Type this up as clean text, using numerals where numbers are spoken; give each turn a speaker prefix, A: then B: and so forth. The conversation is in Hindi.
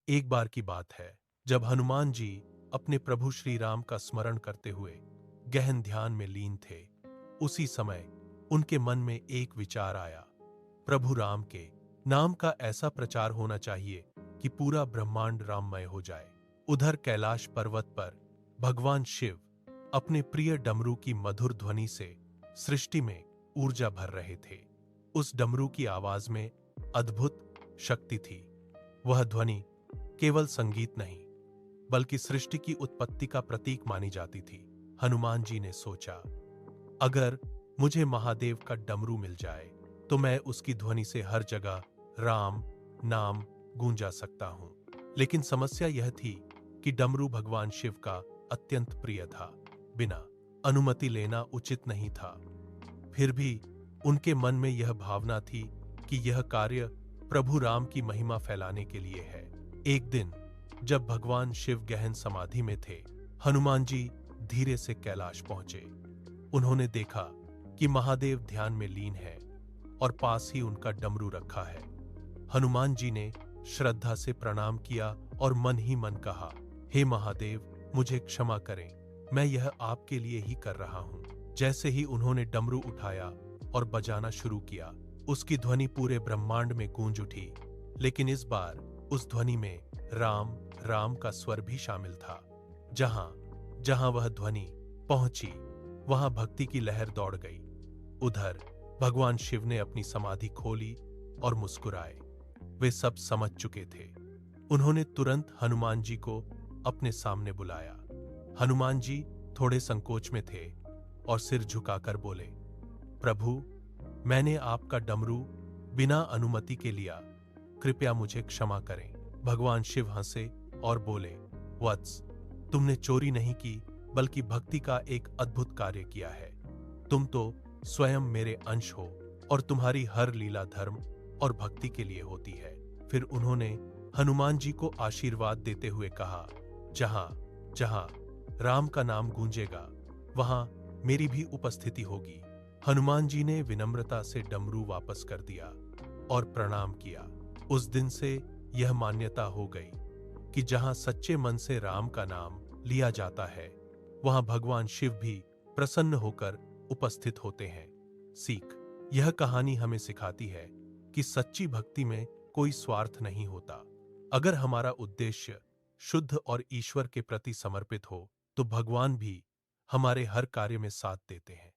A: एक बार की बात है जब हनुमान जी अपने प्रभु श्री राम का स्मरण करते हुए गहन ध्यान में लीन थे। उसी समय उनके मन में एक विचार आया। प्रभु राम के नाम का ऐसा प्रचार होना चाहिए कि पूरा ब्रह्मांड राममय हो जाए। उधर कैलाश पर्वत पर भगवान शिव अपने प्रिय डमरू की मधुर ध्वनि से सृष्टि में ऊर्जा भर रहे थे। उस डमरू की आवाज में अद्भुत शक्ति थी। वह ध्वनि केवल संगीत नहीं बल्कि सृष्टि की उत्पत्ति का प्रतीक मानी जाती थी। हनुमान जी ने सोचा, अगर मुझे महादेव का डमरू मिल जाए तो मैं उसकी ध्वनि से हर जगह राम नाम गूंजा सकता हूं। लेकिन समस्या यह थी कि डमरू भगवान शिव का अत्यंत प्रिय था। बिना अनुमति लेना उचित नहीं था। फिर भी उनके मन में यह भावना थी कि यह कार्य प्रभु राम की महिमा फैलाने के लिए है। एक दिन जब भगवान शिव गहन समाधि में थे, हनुमान जी धीरे से कैलाश पहुंचे। उन्होंने देखा कि महादेव ध्यान में लीन है और पास ही उनका डमरू रखा है। हनुमान जी ने श्रद्धा से प्रणाम किया और मन ही मन कहा, हे महादेव, मुझे क्षमा करें, मैं यह आपके लिए ही कर रहा हूं। जैसे ही उन्होंने डमरू उठाया और बजाना शुरू किया, उसकी ध्वनि पूरे ब्रह्मांड में गूंज उठी। लेकिन इस बार उस ध्वनि में राम राम का स्वर भी शामिल था। जहां जहां वह ध्वनि पहुंची वहां भक्ति की लहर दौड़ गई। उधर भगवान शिव ने अपनी समाधि खोली और मुस्कुराए। वे सब समझ चुके थे। उन्होंने तुरंत हनुमान जी को अपने सामने बुलाया। हनुमान जी थोड़े संकोच में थे और सिर झुकाकर बोले, प्रभु, मैंने आपका डमरू बिना अनुमति के लिया, कृपया मुझे क्षमा करें। भगवान शिव हंसे और बोले, वत्स, तुमने चोरी नहीं की बल्कि भक्ति का एक अद्भुत कार्य किया है। तुम तो स्वयं मेरे अंश हो और तुम्हारी हर लीला धर्म और भक्ति के लिए होती है। फिर उन्होंने हनुमान जी को आशीर्वाद देते हुए कहा, जहां जहां राम का नाम गूंजेगा वहां मेरी भी उपस्थिति होगी। हनुमान जी ने विनम्रता से डमरू वापस कर दिया और प्रणाम किया। उस दिन से यह मान्यता हो गई कि जहां सच्चे मन से राम का नाम लिया जाता है वहां भगवान शिव भी प्रसन्न होकर उपस्थित होते हैं। सीख, यह कहानी हमें सिखाती है कि सच्ची भक्ति में कोई स्वार्थ नहीं होता। अगर हमारा उद्देश्य शुद्ध और ईश्वर के प्रति समर्पित हो तो भगवान भी हमारे हर कार्य में साथ देते हैं।